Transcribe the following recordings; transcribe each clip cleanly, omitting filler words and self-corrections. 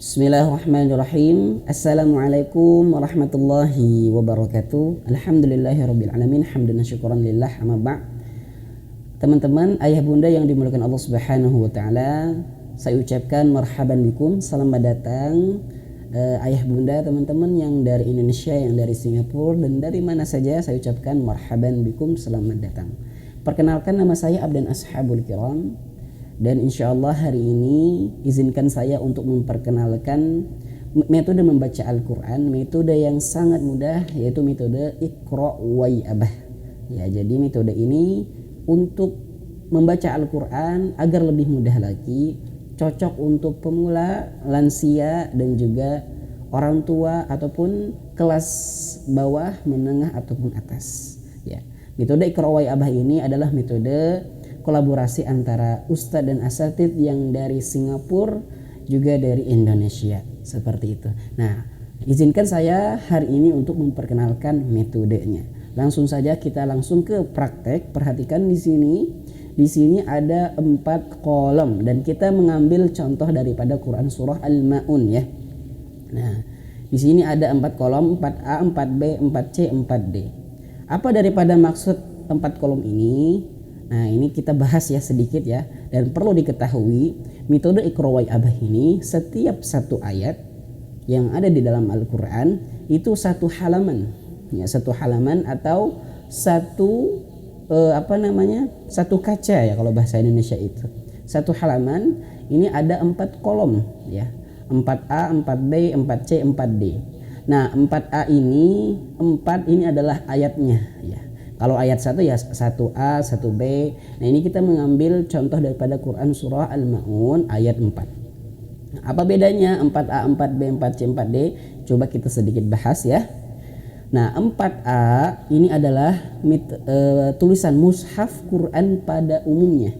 Bismillahirrahmanirrahim. Assalamualaikum warahmatullahi wabarakatuh. Alhamdulillahirrabbilalamin. Hamdan syukuran lillah, amma ba'd. Teman-teman, ayah bunda yang dimuliakan Allah Subhanahu wa taala, saya ucapkan marhaban bikum, selamat datang ayah bunda teman-teman yang dari Indonesia, yang dari Singapura, dan dari mana saja saya ucapkan marhaban bikum, selamat datang. Perkenalkan, nama saya Abdan Ashabul Kiram. Dan insya Allah hari ini izinkan saya untuk memperkenalkan metode membaca Al-Quran, metode yang sangat mudah, yaitu metode Iqra Wai Abah. Ya, jadi metode ini untuk membaca Al-Quran agar lebih mudah lagi, cocok untuk pemula, lansia, dan juga orang tua ataupun kelas bawah, menengah ataupun atas. Ya, metode Iqra Wai Abah ini adalah metode kolaborasi antara ustadz dan asatidz yang dari Singapura juga dari Indonesia, seperti itu. Nah, izinkan saya hari ini untuk memperkenalkan metodenya. Langsung saja kita langsung ke praktek. Perhatikan di sini. Di sini ada 4 kolom dan kita mengambil contoh daripada Quran surah Al-Maun ya. Nah, di sini ada 4 kolom, 4A, 4B, 4C, 4D. Apa daripada maksud 4 kolom ini? Nah, ini kita bahas ya sedikit ya. Dan perlu diketahui, metode Iqra Wai Abah ini setiap satu ayat yang ada di dalam Al-Quran itu satu halaman. Ya, satu halaman atau satu satu kaca ya kalau bahasa Indonesia itu. Satu halaman ini ada 4 kolom ya. 4A, 4B, 4C, 4D. Nah, 4A ini, 4 ini adalah ayatnya ya. Kalau ayat 1 ya 1A, 1B. Nah, ini kita mengambil contoh daripada Quran surah Al-Maun ayat 4. Nah, apa bedanya 4A, 4B, 4C, 4D? Coba kita sedikit bahas ya. Nah, 4A ini adalah tulisan mushaf Quran pada umumnya.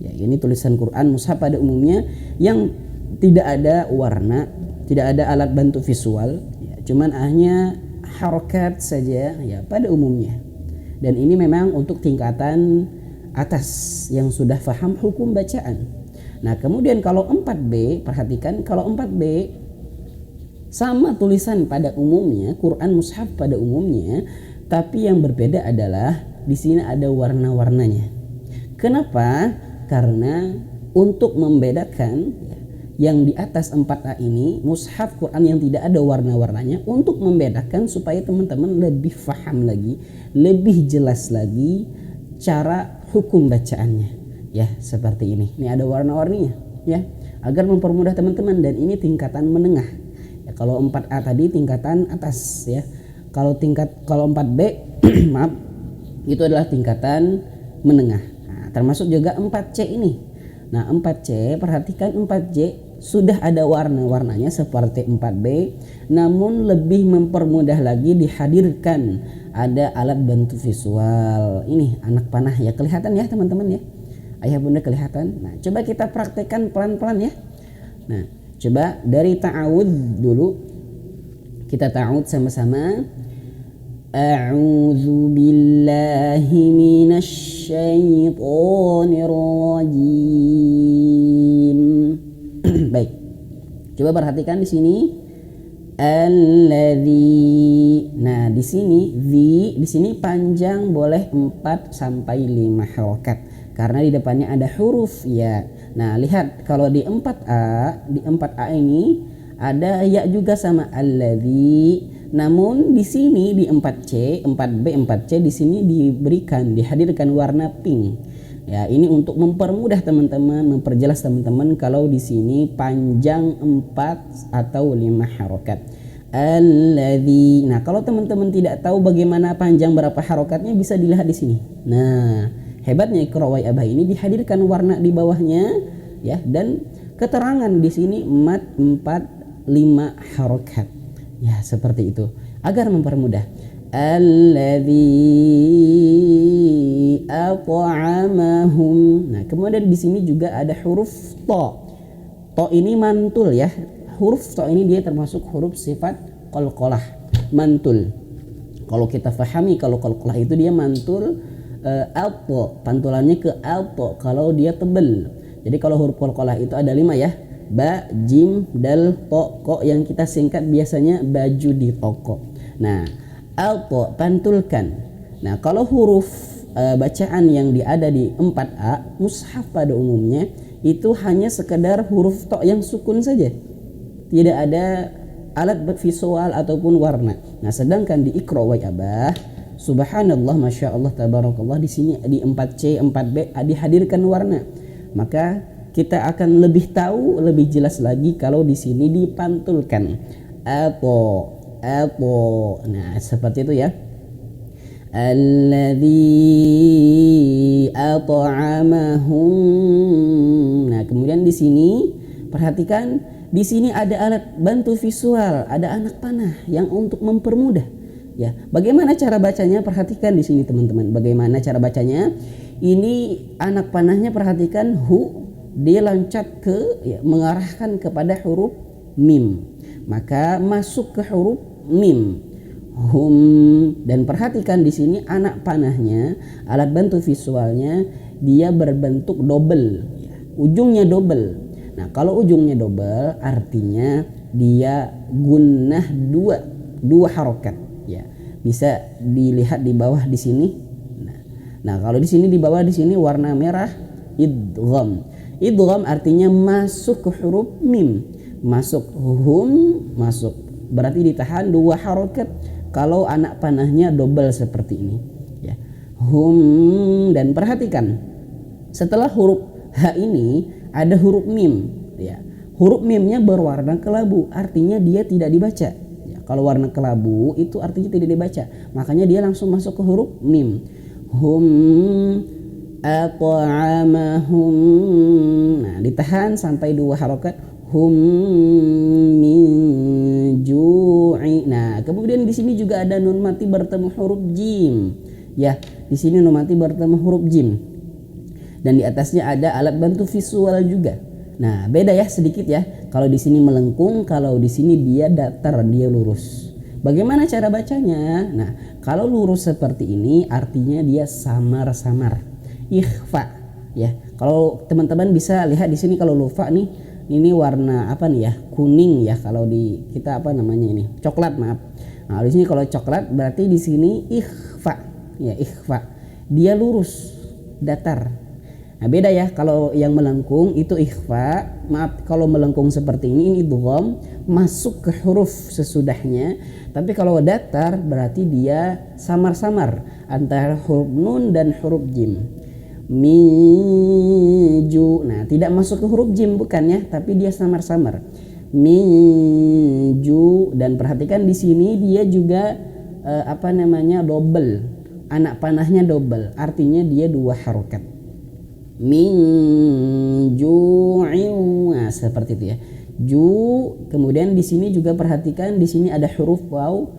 Ya, ini tulisan Quran mushaf pada umumnya yang tidak ada warna, tidak ada alat bantu visual, ya, cuman hanya harokat saja ya pada umumnya. Dan ini memang untuk tingkatan atas yang sudah paham hukum bacaan. Nah, kemudian kalau 4B, perhatikan kalau 4B sama tulisan pada umumnya, Quran mushaf pada umumnya, tapi yang berbeda adalah di sini ada warna-warnanya. Kenapa? Karena untuk membedakan yang di atas 4A ini, mushaf Quran yang tidak ada warna-warnanya, untuk membedakan supaya teman-teman lebih paham lagi, lebih jelas lagi cara hukum bacaannya. Ya, seperti ini. Ini ada warna-warninya ya, agar mempermudah teman-teman, dan ini tingkatan menengah. Ya, kalau 4A tadi tingkatan atas ya. Kalau 4B maaf, itu adalah tingkatan menengah. Nah, termasuk juga 4C ini. Nah, 4C, perhatikan 4C sudah ada warna-warnanya seperti 4B, namun lebih mempermudah lagi dihadirkan ada alat bantu visual. Ini anak panah ya, kelihatan ya teman-teman ya. Ayah bunda kelihatan. Nah, coba kita praktekkan pelan-pelan ya. Nah, coba dari ta'awudz dulu. Kita ta'awudz sama-sama. A'udzu billahi minasy syaithanir rajim. Baik. Coba perhatikan di sini. Alladzi. Nah, di sini di sini panjang boleh 4 sampai 5 harokat karena di depannya ada huruf ya. Nah, lihat kalau di 4A ini ada ya juga sama alladzi. Namun di sini di 4C, 4B, 4C di sini dihadirkan warna pink. Ya, ini untuk mempermudah teman-teman, memperjelas teman-teman kalau di sini panjang 4 atau 5 harokat. Alladzi. Nah, kalau teman-teman tidak tahu bagaimana panjang berapa harokatnya bisa dilihat di sini. Nah, hebatnya Iqra Wai Abah ini dihadirkan warna di bawahnya ya, dan keterangan di sini mat 4 5 harokat. Ya, seperti itu agar mempermudah. Alladzi at'amahum. Nah, kemudian di sini juga ada huruf to. To ini mantul ya. Huruf to ini dia termasuk huruf sifat qalqalah, mantul. Kalau kita pahami kalau qalqalah itu dia mantul alto, pantulannya ke alto kalau dia tebal. Jadi kalau huruf qalqalah itu ada 5 ya. ba, jim, dal, to, ko yang kita singkat biasanya baju di toko. Nah, alto pantulkan. Nah, kalau huruf bacaan yang ada di 4A mushaf pada umumnya itu hanya sekedar huruf to yang sukun saja. Tidak ada alat visual ataupun warna. Nah, sedangkan di Iqra wa Abah, subhanallah, masya Allah, tabarakallah, di sini di 4C, 4B dihadirkan warna. Maka kita akan lebih tahu, lebih jelas lagi kalau di sini dipantulkan. Apo. Nah, seperti itu ya. Alladzi at'amahum. Nah, kemudian di sini perhatikan, di sini ada alat bantu visual, ada anak panah yang untuk mempermudah. Ya, bagaimana cara bacanya? Perhatikan di sini teman-teman. Bagaimana cara bacanya? Ini anak panahnya, perhatikan, dia loncat mengarahkan kepada huruf mim. Maka masuk ke huruf mim. Hum, dan perhatikan di sini anak panahnya, alat bantu visualnya, dia berbentuk double, ya. Ujungnya double. Nah, kalau ujungnya double artinya dia gunnah dua harokat, ya. Bisa dilihat di bawah di sini. Nah, kalau di sini di bawah di sini warna merah, idgham. Idgham artinya masuk ke huruf mim. Masuk, masuk. Berarti ditahan 2 harokat kalau anak panahnya double seperti ini, ya. Dan perhatikan, setelah huruf H ini ada huruf mim, ya. Huruf mimnya berwarna kelabu, artinya dia tidak dibaca, ya. Kalau warna kelabu itu artinya tidak dibaca, makanya dia langsung masuk ke huruf mim. At'amahum. Nah, ditahan sampai 2 harokat. Min ju'i. Nah, kemudian di sini juga ada nun mati bertemu huruf jim. Ya, di sini nun mati bertemu huruf jim. Dan di atasnya ada alat bantu visual juga. Nah, beda ya sedikit ya. Kalau di sini melengkung, kalau di sini dia datar, dia lurus. Bagaimana cara bacanya? Nah, kalau lurus seperti ini artinya dia samar-samar. Ikhfa, ya. Kalau teman-teman bisa lihat di sini kalau lufa nih, ini warna apa nih ya, kuning ya, kalau di kita apa namanya ini, coklat, maaf. Nah, di sini kalau coklat berarti di sini ikhfa, ya, ikhfa, dia lurus, datar. Nah, beda ya, kalau yang melengkung itu ikhfa, maaf, kalau melengkung seperti ini idgham, masuk ke huruf sesudahnya. Tapi kalau datar berarti dia samar-samar antara huruf nun dan huruf jim. Miju. Nah, tidak masuk ke huruf jim bukan ya, tapi dia samar-samar. Miju. Dan perhatikan di sini dia juga double. Anak panahnya double, artinya dia 2 harokat. Minju'in. Nah, seperti itu ya. Ju. Kemudian di sini juga perhatikan, di sini ada huruf waw,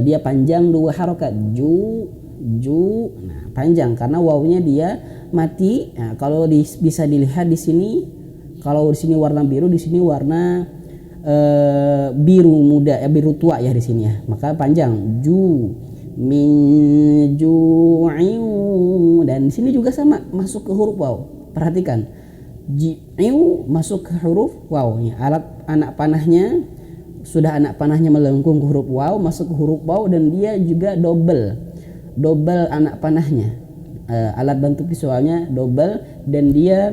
dia panjang 2 harokat. Ju. Nah, panjang karena wawnya dia mati. Nah, kalau bisa dilihat di sini, kalau di sini warna biru, di sini warna biru muda, biru tua ya di sini ya. Maka panjang ju, min ju'in. Dan di sini juga sama, masuk ke huruf waw. Perhatikan, ji'u masuk ke huruf waw. Ya, anak panahnya sudah anak panahnya melengkung ke huruf waw, masuk ke huruf waw, dan dia juga double anak panahnya, alat bantu visualnya double, dan dia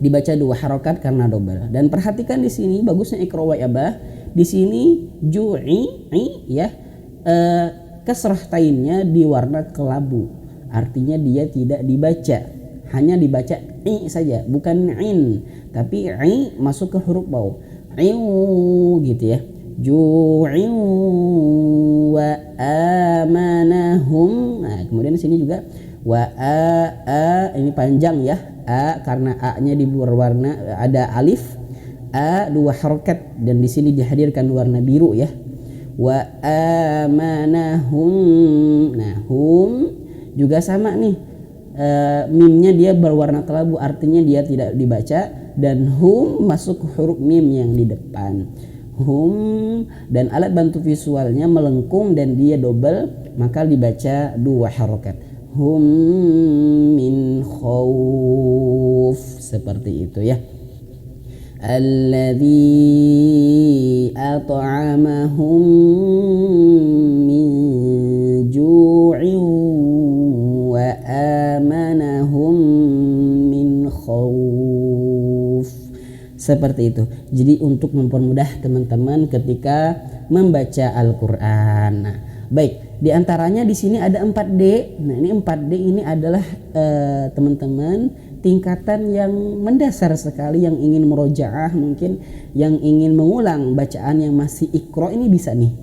dibaca 2 harokat karena double. Dan perhatikan di sini bagusnya Iqra wa Abah, di sini ju'i ya, kasrah tainnya di warna kelabu, artinya dia tidak dibaca, hanya dibaca i saja, bukan in, tapi i masuk ke huruf waw, gitu ya. Ju'in wa amanahum. Nah, kemudian di sini juga wa ini panjang ya, a karena a-nya berwarna ada alif, a 2 harokat, dan di sini dihadirkan warna biru ya. Wa amanahum. Nah, hum juga sama nih, mimnya dia berwarna kelabu, artinya dia tidak dibaca, dan hum masuk ke huruf mim yang di depan. Hum, dan alat bantu visualnya melengkung dan dia double, maka dibaca 2 harokat. Hum min khawf, seperti itu ya. alladzi at'amahum min ju'in wa amanahum min khauf. Seperti itu. Jadi untuk mempermudah teman-teman ketika membaca Al-Qur'an. Nah, baik, di antaranya di sini ada 4D. Nah, ini 4D ini adalah teman-teman tingkatan yang mendasar sekali, yang ingin murojaah, mungkin yang ingin mengulang bacaan yang masih Iqra, ini bisa nih.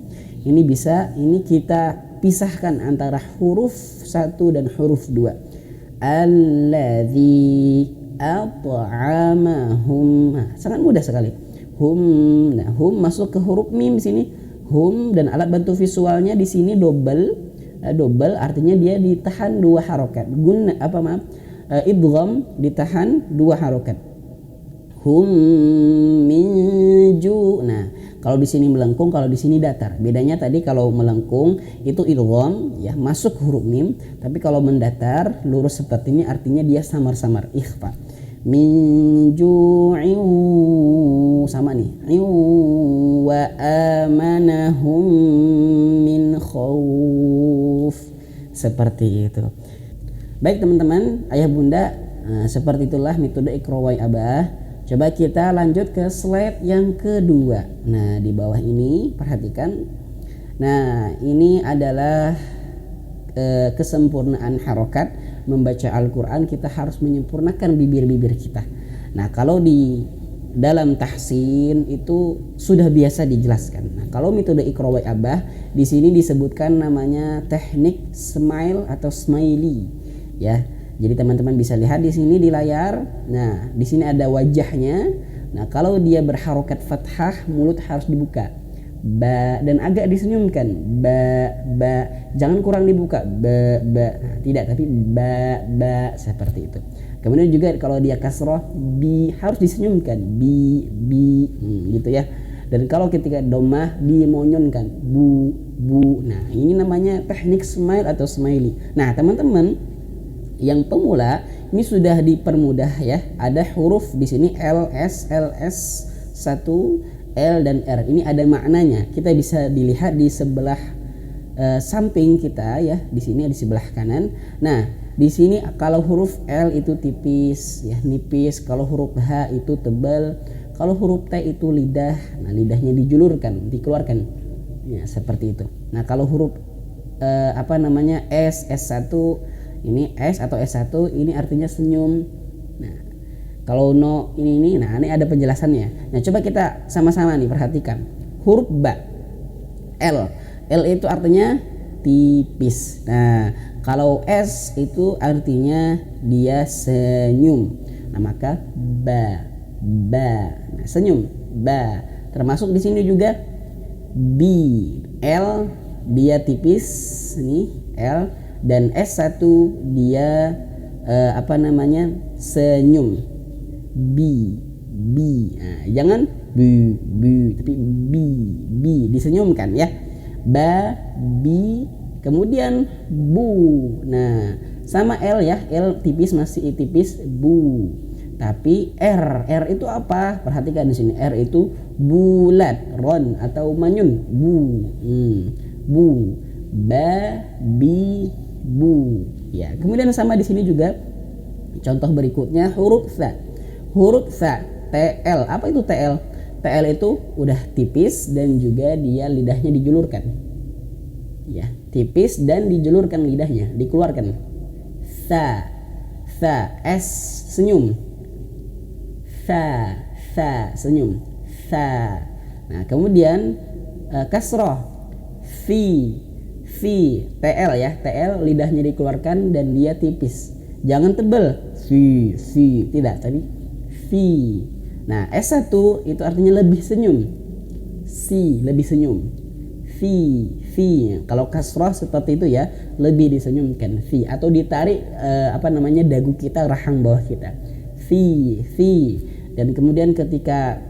Ini bisa, ini kita pisahkan antara huruf 1 dan huruf 2. Alladzi at'amahum. Nah, sangat mudah sekali. Hum. Nah, hum masuk ke huruf mim di sini. Hum, dan alat bantu visualnya di sini double artinya dia ditahan 2 harokat. Idgham ditahan 2 harokat. Hum min ju. Nah, kalau di sini melengkung, kalau di sini datar. Bedanya tadi kalau melengkung itu idgham ya, masuk huruf mim, tapi kalau mendatar lurus seperti ini artinya dia samar-samar, ikhfa. Min ju'in, sama nih. Wa amanahum min khauf. Seperti itu. Baik teman-teman, ayah bunda, seperti itulah metode Iqra wa Abah. Coba kita lanjut ke slide yang kedua. Nah, di bawah ini perhatikan. Nah, ini adalah kesempurnaan harokat. Membaca Al-Quran kita harus menyempurnakan bibir-bibir kita. Nah, kalau di dalam tahsin itu sudah biasa dijelaskan. Nah, kalau metode Iqra wa Abah di sini disebutkan namanya teknik smile atau smiley, ya. Jadi teman-teman bisa lihat di sini di layar. Nah, di sini ada wajahnya. Nah, kalau dia berharokat fathah, mulut harus dibuka. Ba, dan agak disenyumkan. Ba. Jangan kurang dibuka. Ba. Tidak, tapi ba seperti itu. Kemudian juga kalau dia kasroh, bi harus disenyumkan. Bi. Gitu ya. Dan kalau ketika domah dimonyonkan. Bu. Nah, ini namanya teknik smile atau smiley. Nah, teman-teman yang pemula ini sudah dipermudah ya. Ada huruf di sini LS 1, L dan R. Ini ada maknanya. Kita bisa dilihat di sebelah samping kita ya. Di sini di sebelah kanan. Nah, di sini kalau huruf L itu tipis ya, nipis. Kalau huruf H itu tebal. Kalau huruf T itu lidah. Nah, lidahnya dijulurkan, dikeluarkan. Ya, seperti itu. Nah, kalau huruf S1, ini S atau S1 ini artinya senyum. Nah, kalau no ini, nah ini ada penjelasannya. Nah, coba kita sama-sama nih perhatikan. Huruf ba, L itu artinya tipis. Nah, kalau S itu artinya dia senyum. Nah, maka ba. Nah, senyum, ba. Termasuk di sini juga B, L dia tipis nih, L, dan S1 dia senyum. Bi. Nah, jangan bu, tapi bi disenyumkan ya. Ba, bi, kemudian bu. Nah, sama L ya, L tipis masih tipis, bu. Tapi R itu apa? Perhatikan di sini, R itu bulat, ron atau manyun, bu. Bu. Ba, bi, bu. Ya, kemudian sama di sini juga contoh berikutnya huruf sa. Huruf sa, TL. Apa itu TL? TL itu udah tipis dan juga dia lidahnya dijulurkan. Ya, tipis dan dijulurkan lidahnya, dikeluarkan. Sa, S senyum. Sa, senyum. Sa. Nah, kemudian kasroh. Fi, TL ya. TL lidahnya dikeluarkan dan dia tipis. Jangan tebal. Fi, tidak, tadi fi. Nah, S1 itu artinya lebih senyum. Si, lebih senyum. Fi. Kalau kasroh seperti itu ya, lebih disenyumkan. Fi, atau ditarik dagu kita, rahang bawah kita. Fi. Dan kemudian ketika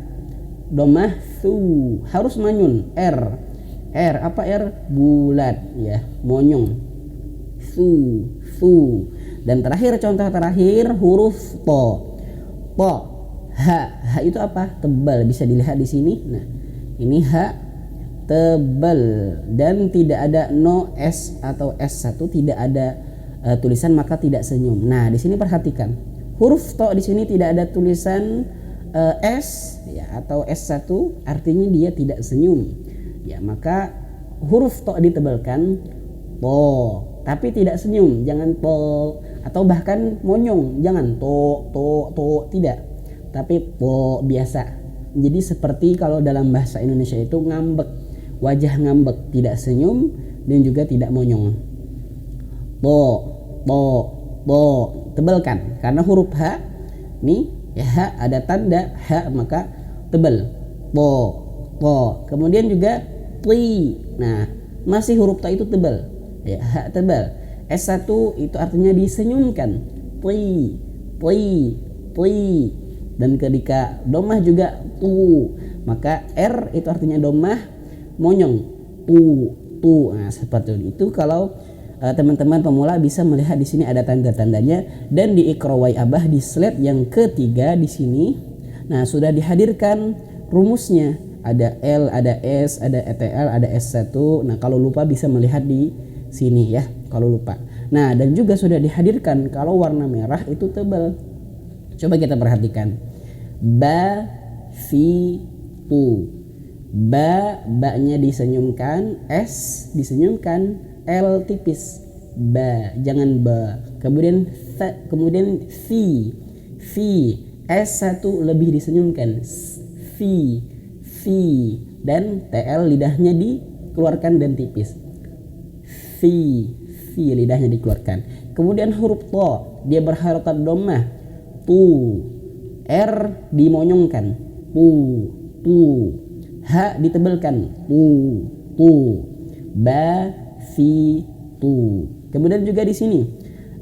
domah su, harus manyun. R apa R? Bulat ya, monyong. Su. Dan terakhir, contoh terakhir huruf to. Ha itu apa? Tebal. Bisa dilihat di sini. Nah, ini ha tebal dan tidak ada no s atau s1, tidak ada tulisan maka tidak senyum. Nah, di sini perhatikan. Huruf to di sini tidak ada tulisan s ya atau s1, artinya dia tidak senyum. Ya, maka huruf to ditebalkan to, tapi tidak senyum. Jangan to atau bahkan monyong, jangan to tidak. Tapi po biasa. Jadi seperti kalau dalam bahasa Indonesia itu ngambek, wajah ngambek, tidak senyum dan juga tidak monyong. To tebalkan karena huruf h nih ya, h ada tanda h maka tebal. To. Kemudian juga ti. Nah, masih huruf ta itu tebal. Ya, h tebal. S1 itu artinya disenyumkan. Ti. Dan ketika domah juga tu, maka r itu artinya domah monyong. Tu. Nah, seperti itu kalau teman-teman pemula bisa melihat di sini ada tanda-tandanya, dan di Iqra Wahai Abah di slide yang ketiga di sini. Nah, sudah dihadirkan rumusnya. Ada L, ada S, ada ETL, ada S1. Nah, kalau lupa bisa melihat di sini ya, kalau lupa. Nah, dan juga sudah dihadirkan kalau warna merah itu tebal. Coba kita perhatikan. Ba, fi, tu. Ba-nya disenyumkan, S disenyumkan, L tipis, ba, jangan ba. Kemudian fi, S1 lebih disenyumkan, fi, dan TL lidahnya dikeluarkan dan tipis, fi, lidahnya dikeluarkan. Kemudian huruf to, dia berharokat dhammah, tu, R dimonyongkan, tu, H ditebalkan, tu, ba, fi, tu. Kemudian juga di sini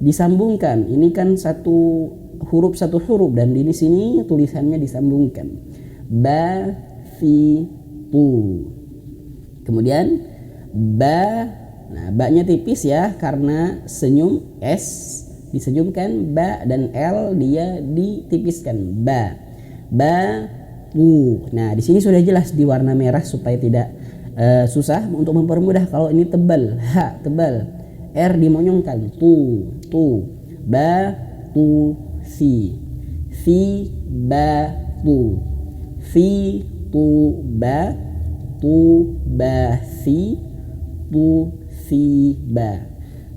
disambungkan. Ini kan satu huruf dan di sini tulisannya disambungkan. Ba, fi, tu. Kemudian ba, nah ba-nya tipis ya karena senyum, S disenyumkan, ba dan L dia ditipiskan, ba, tu. Nah, di sini sudah jelas di warna merah supaya tidak susah untuk mempermudah. Kalau ini tebal, H tebal, R dimonyongkan, tu, ba, tu, fi, ba, tu, fi, tu, ba, fi, tu, fi, ba.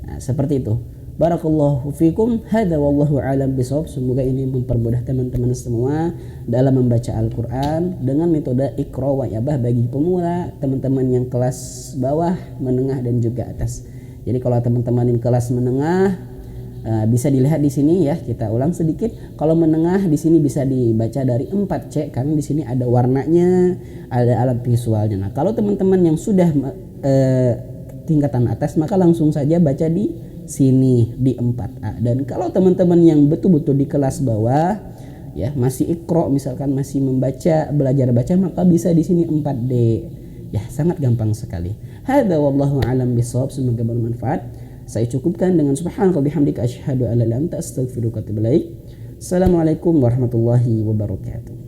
Nah, seperti itu. Barakallahu fikum. Hadza wallahu alam bisawab. Semoga ini mempermudah teman-teman semua dalam membaca Al-Qur'an dengan metode Iqra Wahai Abah bagi pemula, teman-teman yang kelas bawah, menengah dan juga atas. Jadi kalau teman-teman yang kelas menengah bisa dilihat di sini ya, kita ulang sedikit. Kalau menengah di sini bisa dibaca dari 4C karena di sini ada warnanya, ada alat visualnya. Nah, kalau teman-teman yang sudah tingkatan atas maka langsung saja baca di sini di 4A. Dan kalau teman-teman yang betul-betul di kelas bawah ya, masih Iqra misalkan masih membaca, belajar baca, maka bisa di sini 4D. Ya, sangat gampang sekali. Hadza wallahu alam bisawab. Semoga bermanfaat. Saya cukupkan dengan subhanaka bihamdika asyhadu an la ilaha illa anta astaghfiruka wa atubu ilaik. Assalamualaikum warahmatullahi wabarakatuh.